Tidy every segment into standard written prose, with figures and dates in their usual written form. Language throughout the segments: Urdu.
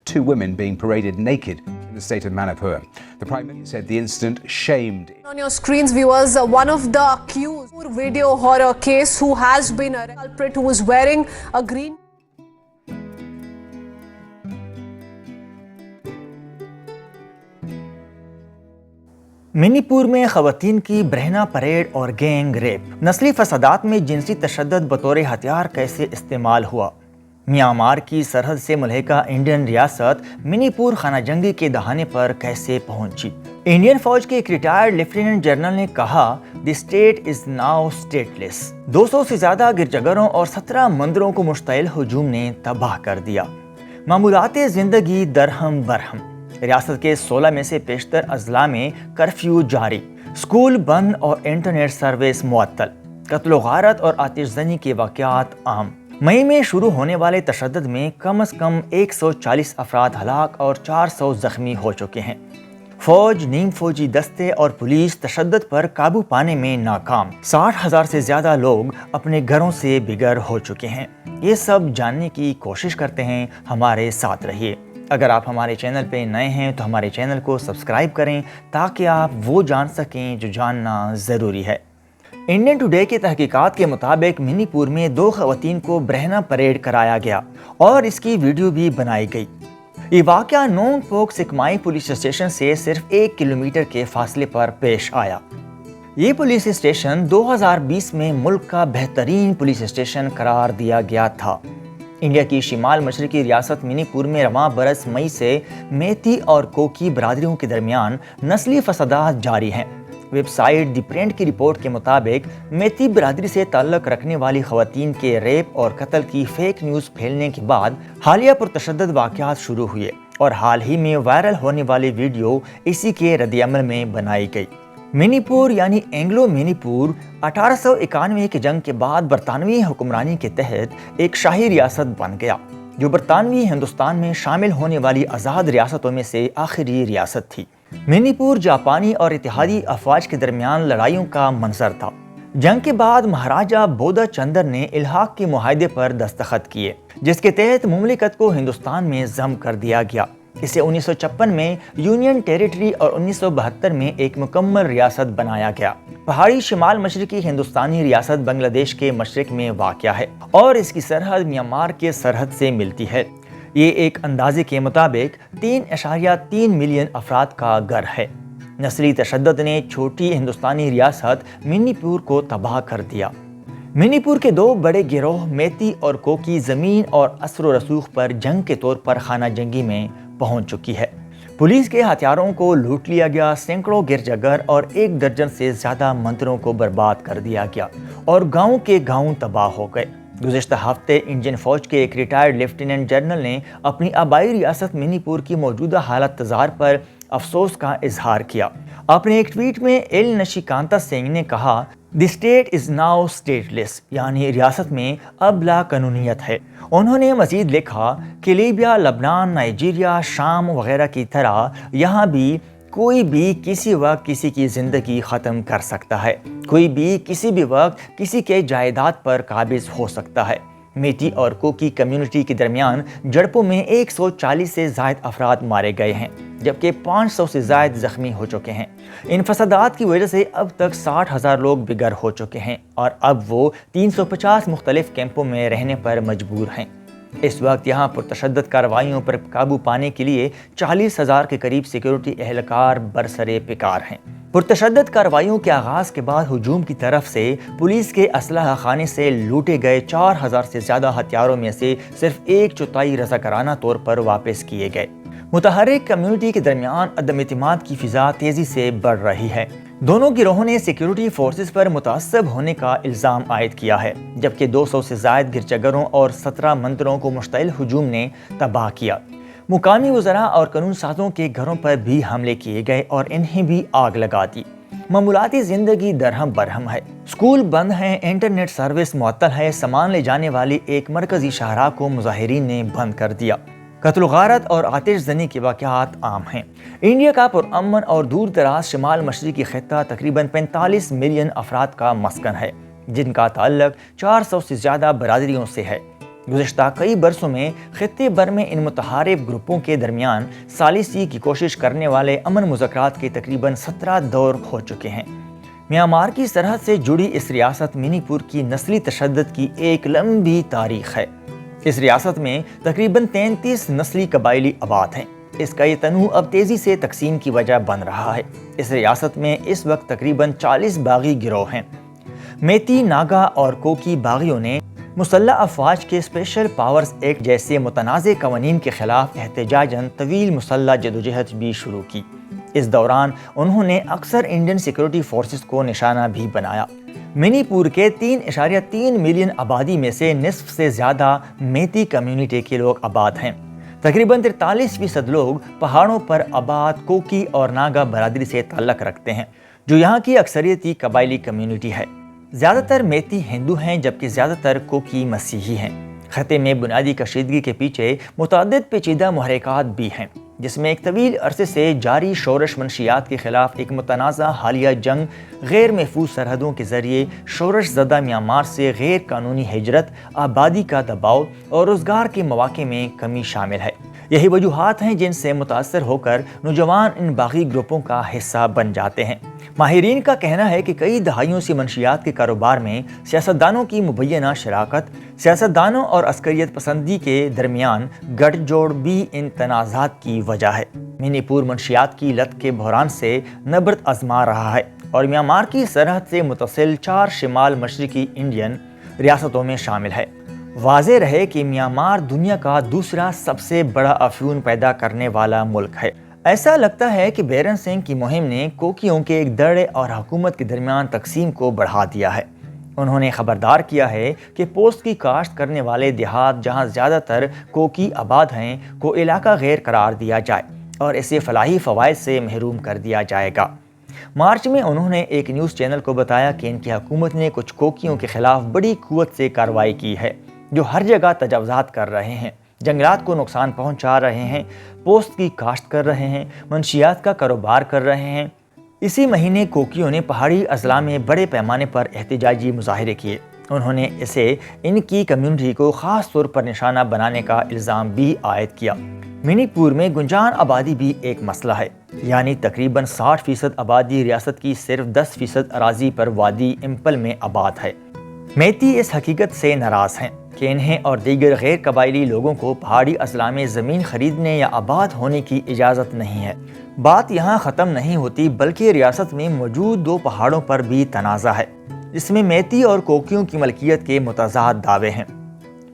two women being paraded naked in the state of Manipur. The Prime Minister said the incident shamed. On your screens, viewers, one of the accused video horror case who has been a culprit who was wearing a green. منی پور میں خواتین کی برہنہ پریڈ اور گینگ ریپ، نسلی فسادات میں جنسی تشدد بطور ہتھیار کیسے استعمال ہوا؟ میانمار کی سرحد سے ملحقہ انڈین ریاست منی پور خانہ جنگی کے دہانے پر کیسے پہنچی؟ انڈین فوج کے ایک ریٹائرڈ لیفٹیننٹ جنرل نے کہا the state is now stateless. 200 سے زیادہ گرجاگھروں اور 17 مندروں کو مشتعل ہجوم نے تباہ کر دیا۔ معمولات زندگی درہم برہم، ریاست کے 16 میں سے بیشتر اضلاع میں کرفیو جاری، اسکول بند اور انٹرنیٹ سروس معطل، قتل و غارت اور آتش زنی کے واقعات عام۔ مئی میں شروع ہونے والے تشدد میں کم از کم 140 افراد ہلاک اور 400 زخمی ہو چکے ہیں۔ فوج، نیم فوجی دستے اور پولیس تشدد پر قابو پانے میں ناکام، 60,000 سے زیادہ لوگ اپنے گھروں سے بغیر ہو چکے ہیں۔ یہ سب جاننے کی کوشش کرتے ہیں، ہمارے ساتھ رہیے۔ اگر آپ ہمارے چینل پہ نئے ہیں تو ہمارے چینل کو سبسکرائب کریں تاکہ آپ وہ جان سکیں جو جاننا ضروری ہے۔ انڈین ٹوڈے کی تحقیقات کے مطابق منی پور میں 2 خواتین کو برہنہ پریڈ کرایا گیا اور اس کی ویڈیو بھی بنائی گئی۔ یہ واقعہ نونگ پوک سکمائی پولیس اسٹیشن سے صرف 1 کلومیٹر کے فاصلے پر پیش آیا۔ یہ پولیس اسٹیشن 2020 میں ملک کا بہترین پولیس اسٹیشن قرار دیا گیا تھا۔ انڈیا کی شمال مشرقی ریاست منی پور میں رواں برس مئی سے میتی اور کوکی برادریوں کے درمیان نسلی فسادات جاری ہیں۔ ویب سائٹ دی پرنٹ کی رپورٹ کے مطابق میتی برادری سے تعلق رکھنے والی خواتین کے ریپ اور قتل کی فیک نیوز پھیلنے کے بعد حالیہ پرتشدد واقعات شروع ہوئے اور حال ہی میں وائرل ہونے والی ویڈیو اسی کے رد عمل میں بنائی گئی۔ منی پور یعنی اینگلو منی پور 1891 کی جنگ کے بعد برطانوی حکمرانی کے تحت ایک شاہی ریاست بن گیا، جو برطانوی ہندوستان میں شامل ہونے والی آزاد ریاستوں میں سے آخری ریاست تھی۔ منی پور جاپانی اور اتحادی افواج کے درمیان لڑائیوں کا منظر تھا۔ جنگ کے بعد مہاراجہ بودھا چندر نے الحاق کے معاہدے پر دستخط کیے، جس کے تحت مملکت کو ہندوستان میں ضم کر دیا گیا۔ اسے 1956 میں یونین ٹیریٹری اور 1972 میں ایک مکمل ریاست بنایا گیا۔ پہاڑی شمال مشرقی ہندوستانی ریاست بنگلہ دیش کے مشرق میں واقع ہے اور اس کی سرحد میانمار کے سرحد سے ملتی ہے۔ یہ ایک اندازے کے مطابق 3.3 ملین افراد کا گھر ہے۔ نسلی تشدد نے چھوٹی ہندوستانی ریاست منی پور کو تباہ کر دیا۔ منی پور کے 2 بڑے گروہ میتی اور کوکی زمین اور اثر و رسوخ پر جنگ کے طور پر خانہ جنگی میں پہنچ چکی ہے۔ پولیس کے ہتھیاروں کو لوٹ لیا گیا، سینکڑوں گرجا گھر اور 1 درجن سے زیادہ مندروں کو برباد کر دیا گیا اور گاؤں کے گاؤں تباہ ہو گئے۔ گزشتہ ہفتے انڈین فوج کے ایک ریٹائرڈ لیفٹیننٹ جنرل نے اپنی آبائی ریاست منی پور کی موجودہ حالت تزار پر افسوس کا اظہار کیا۔ اپنے ایک ٹویٹ میں ایل نشیکانتا سنگھ نے کہا the state is now stateless, یعنی ریاست میں اب لا قانونیت ہے۔ انہوں نے مزید لکھا کہ لیبیا، لبنان، نائجیریا، شام وغیرہ کی طرح یہاں بھی کوئی بھی کسی وقت کسی کی زندگی ختم کر سکتا ہے، کوئی بھی کسی بھی وقت کسی کے جائیداد پر قابض ہو سکتا ہے۔ میتی اور کوکی کمیونٹی کے درمیان جھڑپوں میں 140 سے زائد افراد مارے گئے ہیں، جبکہ 500 سے زائد زخمی ہو چکے ہیں۔ ان فسادات کی وجہ سے اب تک 60,000 لوگ بے گھر ہو چکے ہیں اور اب وہ 350 مختلف کیمپوں میں رہنے پر مجبور ہیں۔ اس وقت یہاں پرتشدد کارروائیوں پر قابو پانے کے لیے 40,000 کے قریب سیکیورٹی اہلکار برسرے پیکار ہیں۔ پرتشدد کارروائیوں کے آغاز کے بعد ہجوم کی طرف سے پولیس کے اسلحہ خانے سے لوٹے گئے 4,000 سے زیادہ ہتھیاروں میں سے صرف 1/4 رضاکارانہ طور پر واپس کیے گئے۔ متحرک کمیونٹی کے درمیان عدم اعتماد کی فضا تیزی سے بڑھ رہی ہے۔ دونوں گروہوں نے سیکیورٹی فورسز پر متعصب ہونے کا الزام عائد کیا ہے، جبکہ 200 سے زائد گرجاگھروں اور 17 مندروں کو مشتعل ہجوم نے تباہ کیا۔ مقامی وزراء اور قانون سازوں کے گھروں پر بھی حملے کیے گئے اور انہیں بھی آگ لگا دی۔ معمولاتی زندگی درہم برہم ہے، اسکول بند ہیں، انٹرنیٹ سروس معطل ہے، سامان لے جانے والی ایک مرکزی شاہراہ کو مظاہرین نے بند کر دیا۔ قتل و غارت اور آتش زنی کے واقعات عام ہیں۔ انڈیا کا پرامن اور دور دراز شمال مشرقی خطہ تقریباً 45 ملین افراد کا مسکن ہے، جن کا تعلق 400 سے زیادہ برادریوں سے ہے۔ گزشتہ کئی برسوں میں خطے بھر میں ان متحارب گروپوں کے درمیان ثالثی کی کوشش کرنے والے امن مذاکرات کے تقریباً 17 دور ہو چکے ہیں۔ میانمار کی سرحد سے جڑی اس ریاست منی پور کی نسلی تشدد کی ایک لمبی تاریخ ہے۔ اس ریاست میں تقریباً 33 نسلی قبائلی آباد ہیں۔ اس کا یہ تنوع اب تیزی سے تقسیم کی وجہ بن رہا ہے۔ اس ریاست میں اس وقت تقریباً 40 باغی گروہ ہیں۔ میتی، ناگا اور کوکی باغیوں نے مسلح افواج کے اسپیشل پاورز ایکٹ جیسے متنازع قوانین کے خلاف احتجاجاً طویل مسلح جدوجہد بھی شروع کی۔ اس دوران انہوں نے اکثر انڈین سیکورٹی فورسز کو نشانہ بھی بنایا۔ منی پور کے 3.3 ملین آبادی میں سے نصف سے زیادہ میتی کمیونٹی کے لوگ آباد ہیں۔ تقریباً 43% لوگ پہاڑوں پر آباد کوکی اور ناگا برادری سے تعلق رکھتے ہیں، جو یہاں کی اکثریتی قبائلی کمیونٹی ہے۔ زیادہ تر میتی ہندو ہیں جبکہ زیادہ تر کوکی مسیحی ہیں۔ خطے میں بنیادی کشیدگی کے پیچھے متعدد پیچیدہ محرکات بھی ہیں، جس میں ایک طویل عرصے سے جاری شورش منشیات کے خلاف ایک متنازع حالیہ جنگ، غیر محفوظ سرحدوں کے ذریعے شورش زدہ میانمار سے غیر قانونی ہجرت، آبادی کا دباؤ اور روزگار کے مواقع میں کمی شامل ہے۔ یہی وجوہات ہیں جن سے متاثر ہو کر نوجوان ان باغی گروپوں کا حصہ بن جاتے ہیں۔ ماہرین کا کہنا ہے کہ کئی دہائیوں سے منشیات کے کاروبار میں سیاستدانوں کی مبینہ شراکت، سیاستدانوں اور عسکریت پسندی کے درمیان گٹھ جوڑ بھی ان تنازعات کی وجہ ہے۔ منی پور منشیات کی لت کے بحران سے نبرد آزما رہا ہے اور میانمار کی سرحد سے متصل 4 شمال مشرقی انڈین ریاستوں میں شامل ہے۔ واضح رہے کہ میانمار دنیا کا دوسرا سب سے بڑا افیون پیدا کرنے والا ملک ہے۔ ایسا لگتا ہے کہ بیرن سنگھ کی مہم نے کوکیوں کے ایک دڑے اور حکومت کے درمیان تقسیم کو بڑھا دیا ہے۔ انہوں نے خبردار کیا ہے کہ پوست کی کاشت کرنے والے دیہات جہاں زیادہ تر کوکی آباد ہیں کو علاقہ غیر قرار دیا جائے اور اسے فلاحی فوائد سے محروم کر دیا جائے گا۔ مارچ میں انہوں نے ایک نیوز چینل کو بتایا کہ ان کی حکومت نے کچھ کوکیوں کے خلاف بڑی قوت سے کارروائی کی ہے، جو ہر جگہ تجاوزات کر رہے ہیں، جنگلات کو نقصان پہنچا رہے ہیں، پوست کی کاشت کر رہے ہیں، منشیات کا کاروبار کر رہے ہیں۔ اسی مہینے کوکیوں نے پہاڑی اضلاع میں بڑے پیمانے پر احتجاجی مظاہرے کیے۔ انہوں نے اسے ان کی کمیونٹی کو خاص طور پر نشانہ بنانے کا الزام بھی عائد کیا۔ منی پور میں گنجان آبادی بھی ایک مسئلہ ہے، یعنی تقریباً 60% آبادی ریاست کی صرف 10% اراضی پر وادی امپل میں آباد ہے۔ میتی اس حقیقت سے ناراض ہیں کہ انہیں اور دیگر غیر قبائلی لوگوں کو پہاڑی اضلاع میں زمین خریدنے یا آباد ہونے کی اجازت نہیں ہے۔ بات یہاں ختم نہیں ہوتی بلکہ ریاست میں موجود 2 پہاڑوں پر بھی تنازع ہے، جس میں میتی اور کوکیوں کی ملکیت کے متضاد دعوے ہیں۔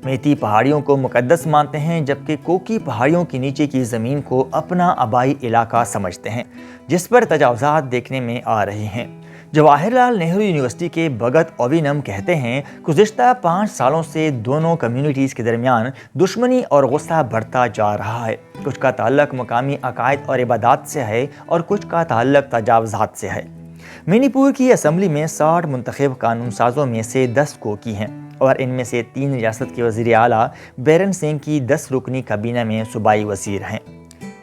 میتی پہاڑیوں کو مقدس مانتے ہیں جبکہ کوکی پہاڑیوں کے نیچے کی زمین کو اپنا آبائی علاقہ سمجھتے ہیں، جس پر تجاوزات دیکھنے میں آ رہے ہیں۔ جواہر لال نہرو یونیورسٹی کے بھگت اوینم کہتے ہیں گزشتہ 5 سالوں سے دونوں کمیونٹیز کے درمیان دشمنی اور غصہ بڑھتا جا رہا ہے۔ کچھ کا تعلق مقامی عقائد اور عبادات سے ہے اور کچھ کا تعلق تجاوزات سے ہے۔ منی پور کی اسمبلی میں 60 منتخب قانون سازوں میں سے 10 کوکی ہیں اور ان میں سے 3 ریاست کے وزیر اعلیٰ بیرن سنگھ کی 10 رکنی کابینہ میں صوبائی وزیر ہیں۔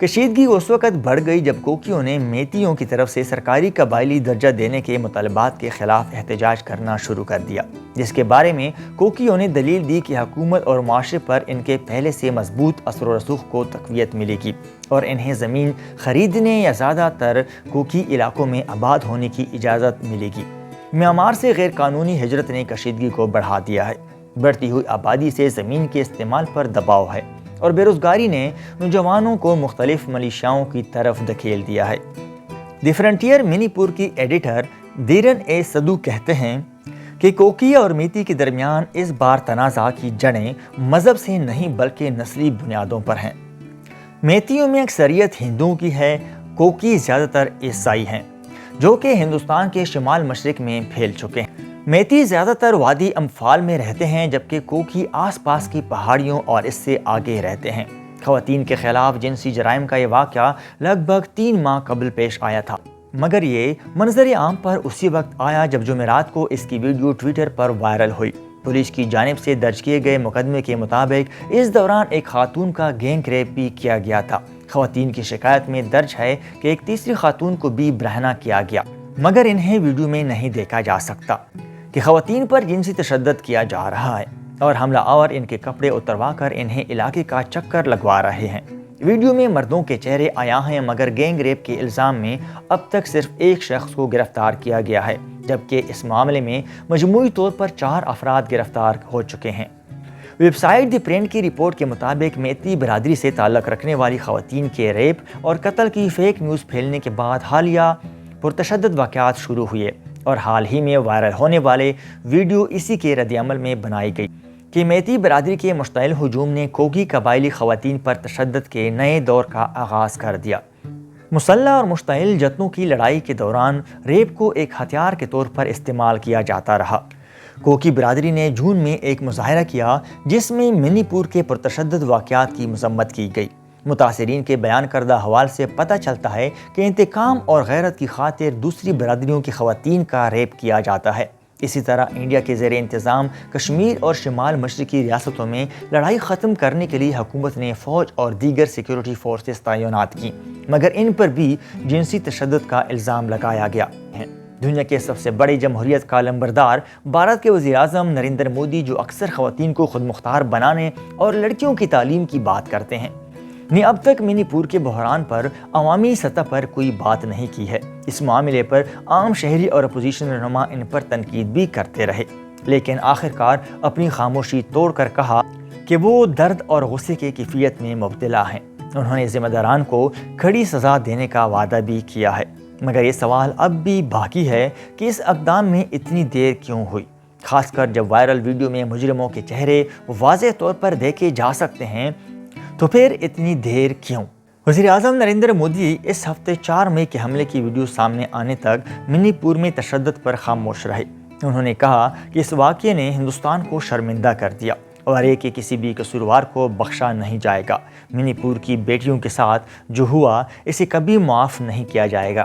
کشیدگی اس وقت بڑھ گئی جب کوکیوں نے میتیوں کی طرف سے سرکاری قبائلی درجہ دینے کے مطالبات کے خلاف احتجاج کرنا شروع کر دیا، جس کے بارے میں کوکیوں نے دلیل دی کہ حکومت اور معاشرے پر ان کے پہلے سے مضبوط اثر و رسوخ کو تقویت ملے گی اور انہیں زمین خریدنے یا زیادہ تر کوکی علاقوں میں آباد ہونے کی اجازت ملے گی۔ میانمار سے غیر قانونی ہجرت نے کشیدگی کو بڑھا دیا ہے۔ بڑھتی ہوئی آبادی سے زمین کے استعمال پر دباؤ ہے اور بے روزگاری نے نوجوانوں کو مختلف ملیشیاؤں کی طرف دھکیل دیا ہے۔ دی فرنٹیئر منی پور کی ایڈیٹر دیرن اے سدو کہتے ہیں کہ کوکی اور میتی کے درمیان اس بار تنازع کی جڑیں مذہب سے نہیں بلکہ نسلی بنیادوں پر ہیں۔ میتیوں میں اکثریت ہندوؤں کی ہے، کوکی زیادہ تر عیسائی ہیں، جو کہ ہندوستان کے شمال مشرق میں پھیل چکے ہیں۔ میتی زیادہ تر وادی امفال میں رہتے ہیں جبکہ کوکی آس پاس کی پہاڑیوں اور اس سے آگے رہتے ہیں۔ خواتین کے خلاف جنسی جرائم کا یہ واقعہ لگ بھگ 3 ماہ قبل پیش آیا تھا، مگر یہ منظر عام پر اسی وقت آیا جب جمعرات کو اس کی ویڈیو ٹویٹر پر وائرل ہوئی۔ پولیس کی جانب سے درج کیے گئے مقدمے کے مطابق اس دوران ایک خاتون کا گینگ ریپ بھی کیا گیا تھا۔ خواتین کی شکایت میں درج ہے کہ ایک تیسری خاتون کو بھی برہنہ کیا گیا، مگر انہیں ویڈیو میں نہیں دیکھا جا سکتا کہ خواتین پر جنسی تشدد کیا جا رہا ہے۔ اور حملہ آور ان کے کپڑے اتروا کر انہیں علاقے کا چکر لگوا رہے ہیں۔ ویڈیو میں مردوں کے چہرے عیاں ہیں، مگر گینگ ریپ کے الزام میں اب تک صرف ایک شخص کو گرفتار کیا گیا ہے، جبکہ اس معاملے میں مجموعی طور پر 4 افراد گرفتار ہو چکے ہیں۔ ویب سائٹ دی پرنٹ کی رپورٹ کے مطابق میتی برادری سے تعلق رکھنے والی خواتین کے ریپ اور قتل کی فیک نیوز پھیلنے کے بعد حالیہ پرتشدد واقعات شروع ہوئے اور حال ہی میں وائرل ہونے والے ویڈیو اسی کے رد عمل میں بنائی گئی کہ میتی برادری کے مشتعل ہجوم نے کوکی قبائلی خواتین پر تشدد کے نئے دور کا آغاز کر دیا۔ مسلح اور مشتعل جتنوں کی لڑائی کے دوران ریپ کو ایک ہتھیار کے طور پر استعمال کیا جاتا رہا۔ کوکی برادری نے جون میں ایک مظاہرہ کیا جس میں منی پور کے پرتشدد واقعات کی مذمت کی گئی۔ متاثرین کے بیان کردہ حوال سے پتہ چلتا ہے کہ انتقام اور غیرت کی خاطر دوسری برادریوں کی خواتین کا ریپ کیا جاتا ہے۔ اسی طرح انڈیا کے زیر انتظام کشمیر اور شمال مشرقی ریاستوں میں لڑائی ختم کرنے کے لیے حکومت نے فوج اور دیگر سیکیورٹی فورسز تعینات کی، مگر ان پر بھی جنسی تشدد کا الزام لگایا گیا ہے۔ دنیا کے سب سے بڑے جمہوریت کا لمبردار بھارت کے وزیر اعظم نریندر مودی، جو اکثر خواتین کو خود مختار بنانے اور لڑکیوں کی تعلیم کی بات کرتے ہیں، نے اب تک منی پور کے بحران پر عوامی سطح پر کوئی بات نہیں کی ہے۔ اس معاملے پر عام شہری اور اپوزیشن رہنما ان پر تنقید بھی کرتے رہے، لیکن آخرکار اپنی خاموشی توڑ کر کہا کہ وہ درد اور غصے کی کیفیت میں مبتلا ہیں۔ انہوں نے ذمہ داران کو کھڑی سزا دینے کا وعدہ بھی کیا ہے، مگر یہ سوال اب بھی باقی ہے کہ اس اقدام میں اتنی دیر کیوں ہوئی، خاص کر جب وائرل ویڈیو میں مجرموں کے چہرے واضح طور پر دیکھے جا سکتے ہیں، تو پھر اتنی دیر کیوں؟ وزیر اعظم نریندر مودی اس ہفتے 4 مئی کے حملے کی ویڈیو سامنے آنے تک منی پور میں تشدد پر خاموش رہے۔ انہوں نے کہا کہ اس واقعے نے ہندوستان کو شرمندہ کر دیا اور کہ کسی بھی قصوروار کو بخشا نہیں جائے گا۔ منی پور کی بیٹیوں کے ساتھ جو ہوا اسے کبھی معاف نہیں کیا جائے گا۔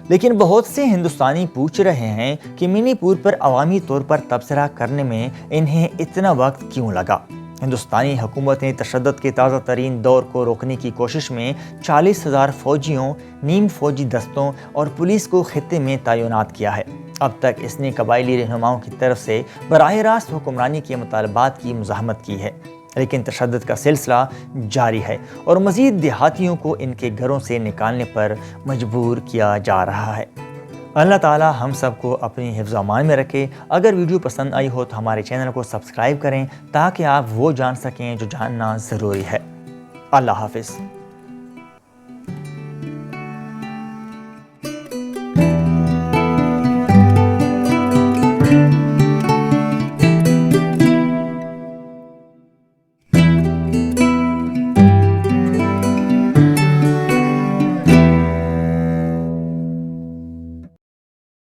لیکن بہت سے ہندوستانی پوچھ رہے ہیں کہ منی پور پر عوامی طور پر تبصرہ کرنے میں انہیں اتنا وقت کیوں لگا؟ ہندوستانی حکومت نے تشدد کے تازہ ترین دور کو روکنے کی کوشش میں 40,000 فوجیوں، نیم فوجی دستوں اور پولیس کو خطے میں تعینات کیا ہے۔ اب تک اس نے قبائلی رہنماؤں کی طرف سے براہ راست حکمرانی کے مطالبات کی مزاحمت کی ہے، لیکن تشدد کا سلسلہ جاری ہے اور مزید دیہاتیوں کو ان کے گھروں سے نکالنے پر مجبور کیا جا رہا ہے۔ اللہ تعالیٰ ہم سب کو اپنی حفظ و امان میں رکھے۔ اگر ویڈیو پسند آئی ہو تو ہمارے چینل کو سبسکرائب کریں تاکہ آپ وہ جان سکیں جو جاننا ضروری ہے۔ اللہ حافظ۔